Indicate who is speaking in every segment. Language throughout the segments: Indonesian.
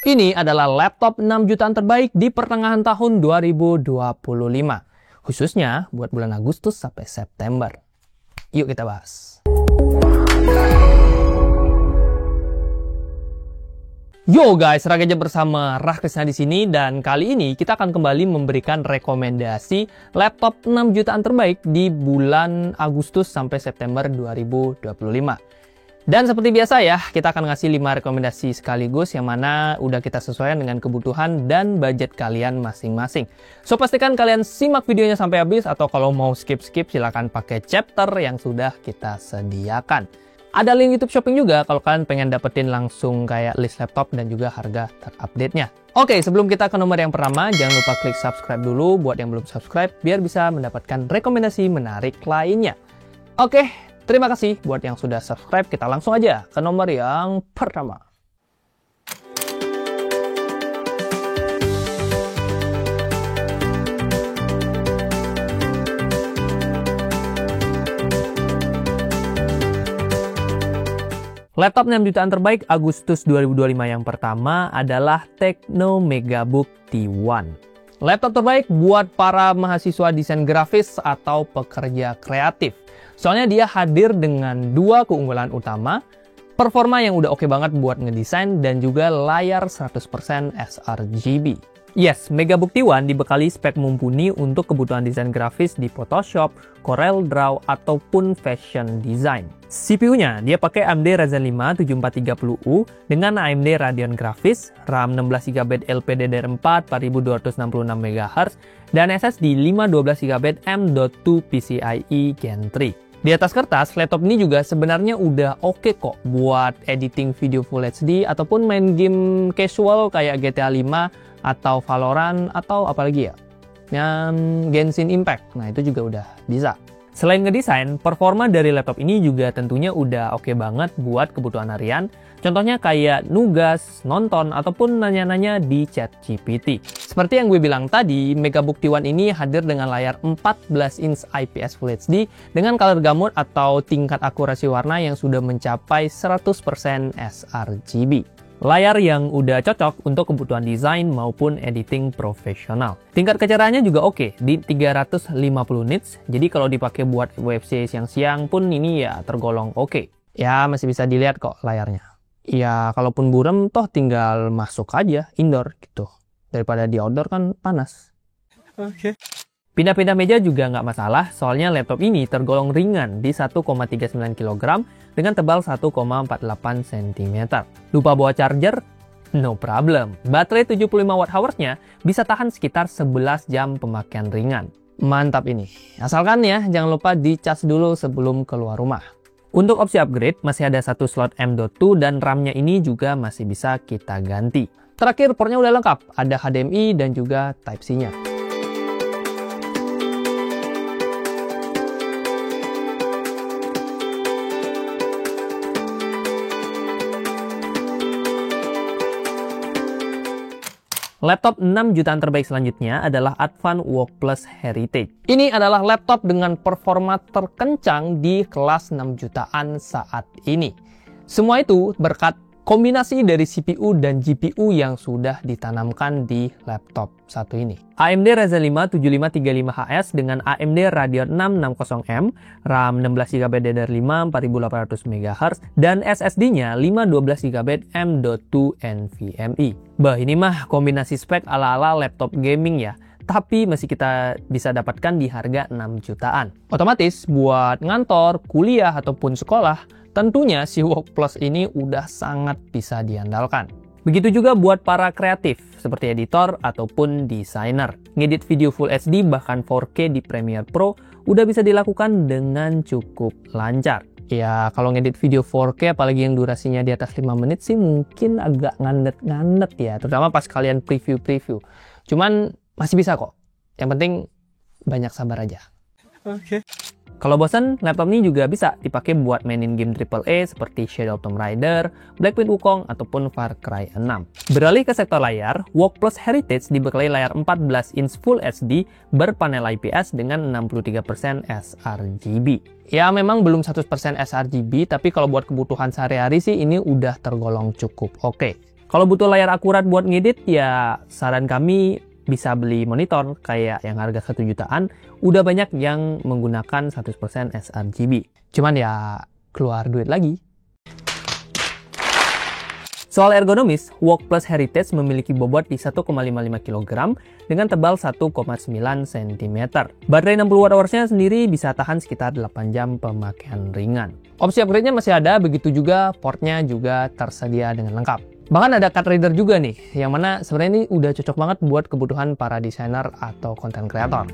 Speaker 1: Ini adalah laptop 6 jutaan terbaik di pertengahan tahun 2025. Khususnya buat bulan Agustus sampai September. Yuk kita bahas. Yo guys, Raga bersama Rahkrisna di sini, dan kali ini kita akan kembali memberikan rekomendasi laptop 6 jutaan terbaik di bulan Agustus sampai September 2025. Dan seperti biasa ya, kita akan ngasih 5 rekomendasi sekaligus yang mana udah kita sesuaikan dengan kebutuhan dan budget kalian masing-masing. So pastikan kalian simak videonya sampai habis, atau kalau mau skip-skip silahkan pakai chapter yang sudah kita sediakan. Ada link YouTube Shopping juga kalau kalian pengen dapetin langsung kayak list laptop dan juga harga terupdate-nya. Oke, sebelum kita ke nomor yang pertama, jangan lupa klik subscribe dulu buat yang belum subscribe biar bisa mendapatkan rekomendasi menarik lainnya. Oke, terima kasih buat yang sudah subscribe. Kita langsung aja ke nomor yang pertama. Laptop 6 jutaan terbaik Agustus 2025 yang pertama adalah Tecno Megabook T1. Laptop terbaik buat para mahasiswa desain grafis atau pekerja kreatif. Soalnya dia hadir dengan 2 keunggulan utama, performa yang udah oke banget buat ngedesain, dan juga layar 100% sRGB. Yes, Megabook T1 dibekali spek mumpuni untuk kebutuhan desain grafis di Photoshop, Corel Draw, ataupun fashion design. CPU-nya dia pakai AMD Ryzen 5 7430U dengan AMD Radeon Graphics, RAM 16GB LPDDR4 4266 MHz, dan SSD 512GB M.2 PCIe Gen 3. Di atas kertas, laptop ini juga sebenarnya udah oke kok buat editing video Full HD ataupun main game casual kayak GTA 5 atau Valorant atau apalagi ya, yang Genshin Impact. Nah itu juga udah bisa. Selain ngedesain, performa dari laptop ini juga tentunya udah oke banget buat kebutuhan harian. Contohnya kayak nugas, nonton, ataupun nanya-nanya di ChatGPT. Seperti yang gue bilang tadi, Megabook T1 ini hadir dengan layar 14 inch IPS Full HD dengan color gamut atau tingkat akurasi warna yang sudah mencapai 100% sRGB. Layar yang udah cocok untuk kebutuhan desain maupun editing profesional. Tingkat kecerahannya juga oke, di 350 nits, jadi kalau dipakai buat webc siang-siang pun ini ya tergolong oke. Ya masih bisa dilihat kok layarnya. Ya kalaupun buram toh tinggal masuk aja indoor gitu. Daripada di outdoor kan panas. Oke. Pindah-pindah meja juga nggak masalah, soalnya laptop ini tergolong ringan di 1,39 kg dengan tebal 1,48 cm. Lupa bawa charger? No problem. Baterai 75 Wh-nya bisa tahan sekitar 11 jam pemakaian ringan. Mantap ini. Asalkan ya, jangan lupa dicas dulu sebelum keluar rumah. Untuk opsi upgrade, masih ada 1 slot M.2 dan RAM-nya ini juga masih bisa kita ganti. Terakhir, portnya udah lengkap. Ada HDMI dan juga Type-C-nya. Laptop 6 jutaan terbaik selanjutnya adalah Advan WorkPlus Heritage. Ini adalah laptop dengan performa terkencang di kelas 6 jutaan saat ini. Semua itu berkat kombinasi dari CPU dan GPU yang sudah ditanamkan di laptop satu ini. AMD Ryzen 5 7535HS dengan AMD Radeon 660M, RAM 16GB DDR5 4800 MHz, dan SSD-nya 512GB M.2 NVMe. Bah, ini mah kombinasi spek ala-ala laptop gaming ya, tapi masih kita bisa dapatkan di harga 6 jutaan. Otomatis buat ngantor, kuliah, ataupun sekolah, tentunya si WorkPlus ini udah sangat bisa diandalkan. Begitu juga buat para kreatif, seperti editor ataupun desainer. Ngedit video Full HD bahkan 4K di Premiere Pro udah bisa dilakukan dengan cukup lancar. Ya, kalau ngedit video 4K, apalagi yang durasinya di atas 5 menit sih mungkin agak ngandet-ngandet ya, terutama pas kalian preview-preview. Cuman masih bisa kok. Yang penting banyak sabar aja. Oke. Kalau bosan, laptop ini juga bisa dipakai buat mainin game AAA seperti Shadow Tomb Raider, Black Myth Wukong, ataupun Far Cry 6. Beralih ke sektor layar, WorkPlus Heritage dibekali layar 14 inch Full HD berpanel IPS dengan 63% sRGB. Ya memang belum 100% sRGB, tapi kalau buat kebutuhan sehari-hari sih ini udah tergolong cukup oke. Kalau butuh layar akurat buat ngedit, ya saran kami bisa beli monitor kayak yang harga 1 jutaan. Udah banyak yang menggunakan 100% sRGB. Cuman ya keluar duit lagi. Soal ergonomis, Work+ Heritage memiliki bobot di 1,55 kg dengan tebal 1,9 cm. Baterai 60 Wh-nya sendiri bisa tahan sekitar 8 jam pemakaian ringan. Opsi upgrade-nya masih ada, begitu juga portnya juga tersedia dengan lengkap. Bahkan ada card reader juga nih, yang mana sebenarnya ini udah cocok banget buat kebutuhan para desainer atau content creator.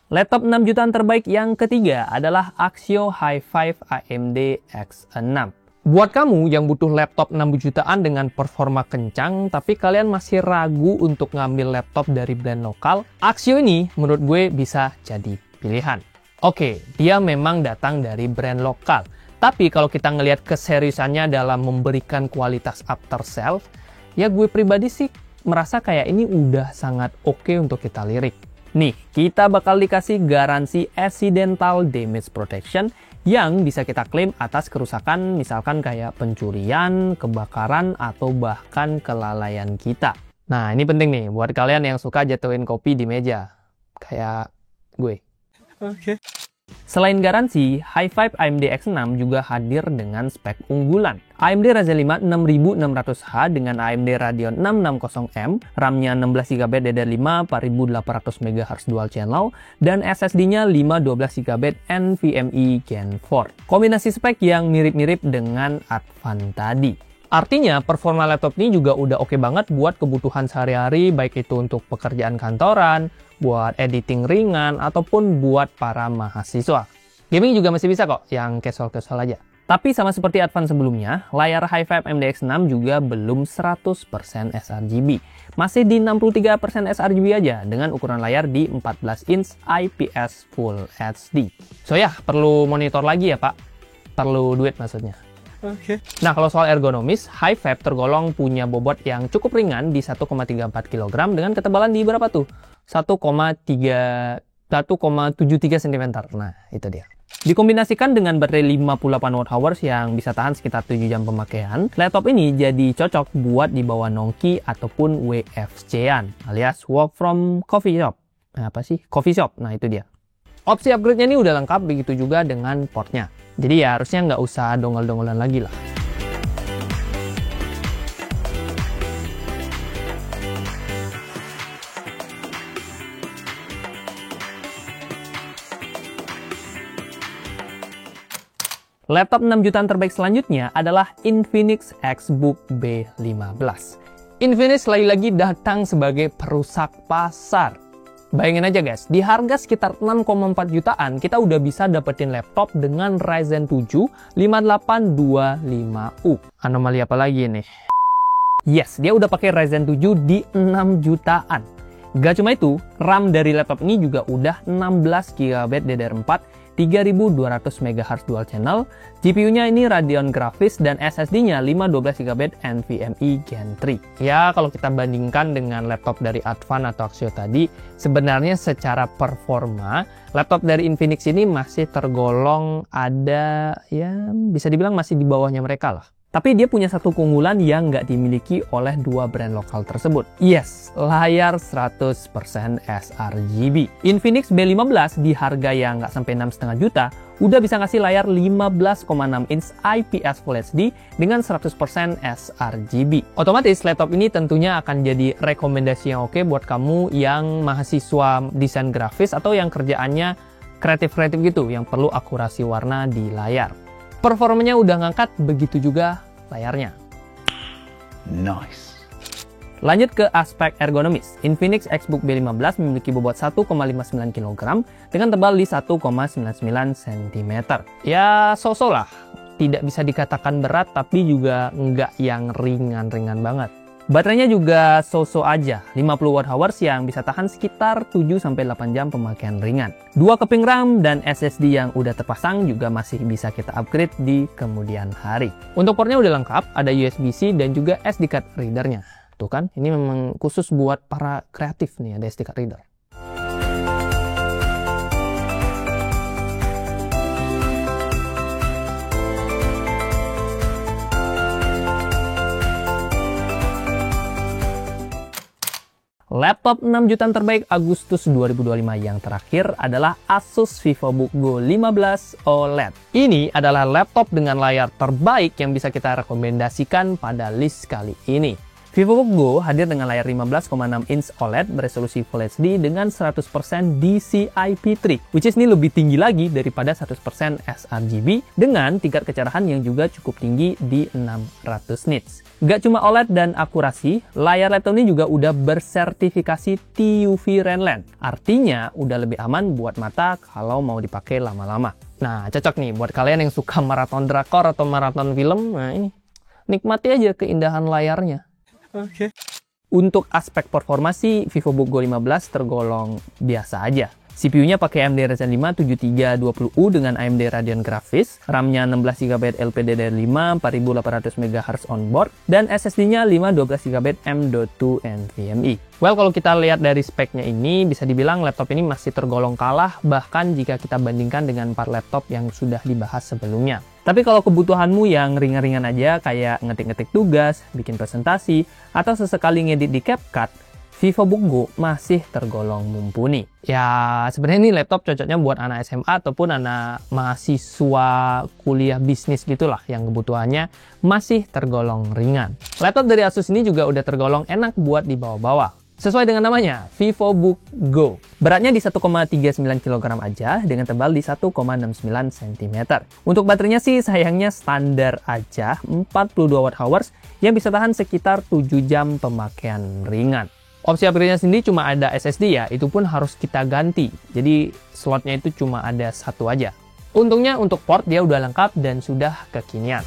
Speaker 1: Laptop 6 jutaan terbaik yang ketiga adalah Axio Hi5 AMD X6. Buat kamu yang butuh laptop 6 jutaan dengan performa kencang, tapi kalian masih ragu untuk ngambil laptop dari brand lokal, Axio ini menurut gue bisa jadi pilihan. Oke, dia memang datang dari brand lokal, tapi kalau kita ngelihat keseriusannya dalam memberikan kualitas after sales, ya gue pribadi sih merasa kayak ini udah sangat oke untuk kita lirik. Nih, kita bakal dikasih garansi accidental damage protection yang bisa kita klaim atas kerusakan misalkan kayak pencurian, kebakaran, atau bahkan kelalaian kita. Nah, ini penting nih buat kalian yang suka jatuhin kopi di meja. Kayak gue. Oke. Selain garansi, Hi5 AMD X6 juga hadir dengan spek unggulan. AMD Ryzen 5 6600H dengan AMD Radeon 660M, RAM-nya 16GB DDR5 4800 MHz dual channel, dan SSD-nya 512GB NVMe Gen 4. Kombinasi spek yang mirip-mirip dengan Advan tadi. Artinya, performa laptop ini juga udah oke banget buat kebutuhan sehari-hari, baik itu untuk pekerjaan kantoran, buat editing ringan, ataupun buat para mahasiswa. Gaming juga masih bisa kok, yang casual-casual aja. Tapi sama seperti Advan sebelumnya, layar Hi5 AMD X6 juga belum 100% sRGB. Masih di 63% sRGB aja, dengan ukuran layar di 14 inch IPS Full HD. So ya, perlu monitor lagi ya Pak? Perlu duit maksudnya. Oke. Nah, kalau soal ergonomis, Hi5 tergolong punya bobot yang cukup ringan di 1,34 kg dengan ketebalan di berapa tuh? 1,73 cm. Nah, itu dia. Dikombinasikan dengan baterai 58 Wh yang bisa tahan sekitar 7 jam pemakaian, laptop ini jadi cocok buat dibawa nongki ataupun WFC-an, alias work from coffee shop. Nah, apa sih? Coffee shop. Nah, itu dia. Opsi upgrade-nya ini udah lengkap, begitu juga dengan portnya. Jadi ya harusnya nggak usah dongel-dongelan lagi lah. Laptop 6 jutaan terbaik selanjutnya adalah Infinix Xbook B15. Infinix lagi-lagi datang sebagai perusak pasar. Bayangin aja guys, di harga sekitar 6,4 jutaan, kita udah bisa dapetin laptop dengan Ryzen 7 5825U. Anomali apa lagi nih? Yes, dia udah pakai Ryzen 7 di 6 jutaan. Gak cuma itu, RAM dari laptop ini juga udah 16GB DDR4, 3200 MHz dual channel, GPU-nya ini Radeon Graphics, dan SSD-nya 512GB NVMe Gen 3. Ya, kalau kita bandingkan dengan laptop dari Advan atau Axio tadi, sebenarnya secara performa, laptop dari Infinix ini masih tergolong ada, ya bisa dibilang masih di bawahnya mereka lah. Tapi dia punya satu keunggulan yang nggak dimiliki oleh dua brand lokal tersebut. Yes, layar 100% sRGB. Infinix B15 di harga yang nggak sampai 6,5 juta, udah bisa ngasih layar 15,6 inch IPS Full HD dengan 100% sRGB. Otomatis laptop ini tentunya akan jadi rekomendasi yang oke buat kamu yang mahasiswa desain grafis atau yang kerjaannya kreatif-kreatif gitu, yang perlu akurasi warna di layar. Performanya udah ngangkat, begitu juga layarnya. Nice. Lanjut ke aspek ergonomis. Infinix Xbook B15 memiliki bobot 1,59 kg dengan tebal di 1,99 cm. Ya, so-so lah. Tidak bisa dikatakan berat, tapi juga nggak yang ringan-ringan banget. Baterainya juga so-so aja, 50 Wh yang bisa tahan sekitar 7-8 jam pemakaian ringan. 2 keping RAM dan SSD yang udah terpasang juga masih bisa kita upgrade di kemudian hari. Untuk portnya udah lengkap, ada USB-C dan juga SD card readernya. Tuh kan, ini memang khusus buat para kreatif nih, ada SD card reader. Laptop 6 jutaan terbaik Agustus 2025 yang terakhir adalah Asus VivoBook Go 15 OLED. Ini adalah laptop dengan layar terbaik yang bisa kita rekomendasikan pada list kali ini. VivoBook Go hadir dengan layar 15,6 inch OLED beresolusi Full HD dengan 100% DCI-P3, which is ini lebih tinggi lagi daripada 100% sRGB dengan tingkat kecerahan yang juga cukup tinggi di 600 nits. Gak cuma OLED dan akurasi, layar laptop ini juga udah bersertifikasi TUV Rainland. Artinya udah lebih aman buat mata kalau mau dipakai lama-lama. Nah, cocok nih buat kalian yang suka maraton drakor atau maraton film. Nah ini, nikmati aja keindahan layarnya. Oke. Untuk aspek performa sih, VivoBook Go 15 tergolong biasa aja. CPU-nya pakai AMD Ryzen 5 7320U dengan AMD Radeon Graphics, RAM-nya 16GB LPDDR5 4800 MHz onboard, dan SSD-nya 512GB M.2 NVMe. Well, kalau kita lihat dari speknya ini, bisa dibilang laptop ini masih tergolong kalah, bahkan jika kita bandingkan dengan 4 laptop yang sudah dibahas sebelumnya. Tapi kalau kebutuhanmu yang ringan-ringan aja, kayak ngetik-ngetik tugas, bikin presentasi, atau sesekali ngedit di CapCut, VivoBook Go masih tergolong mumpuni. Ya, sebenarnya ini laptop cocoknya buat anak SMA ataupun anak mahasiswa kuliah bisnis gitulah, yang kebutuhannya masih tergolong ringan. Laptop dari Asus ini juga udah tergolong enak buat dibawa-bawa. Sesuai dengan namanya, VivoBook Go. Beratnya di 1,39 kg aja dengan tebal di 1,69 cm. Untuk baterainya sih sayangnya standar aja 42 Wh yang bisa tahan sekitar 7 jam pemakaian ringan. Opsi upgrade-nya sendiri cuma ada SSD ya, itu pun harus kita ganti. Jadi slotnya itu cuma ada satu aja. Untungnya untuk port dia udah lengkap dan sudah kekinian.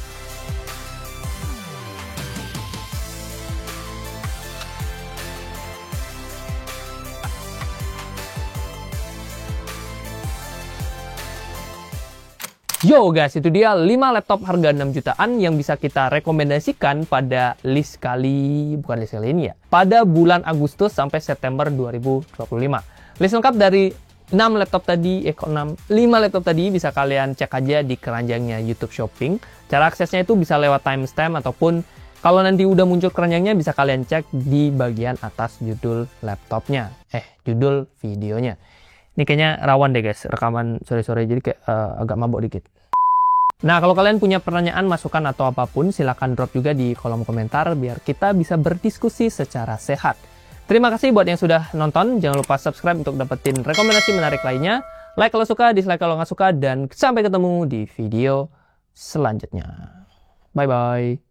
Speaker 1: Yo guys, itu dia 5 laptop harga 6 jutaan yang bisa kita rekomendasikan pada list kali ini ya. Pada bulan Agustus sampai September 2025. List lengkap dari 5 laptop tadi bisa kalian cek aja di keranjangnya YouTube Shopping. Cara aksesnya itu bisa lewat timestamp ataupun kalau nanti udah muncul keranjangnya bisa kalian cek di bagian atas judul laptopnya. Judul videonya. Ini kayaknya rawan deh guys, rekaman sore-sore jadi kayak agak mabok dikit. Nah, kalau kalian punya pertanyaan, masukan, atau apapun, silahkan drop juga di kolom komentar biar kita bisa berdiskusi secara sehat. Terima kasih buat yang sudah nonton, jangan lupa subscribe untuk dapetin rekomendasi menarik lainnya. Like kalau suka, dislike kalau nggak suka, dan sampai ketemu di video selanjutnya. Bye-bye.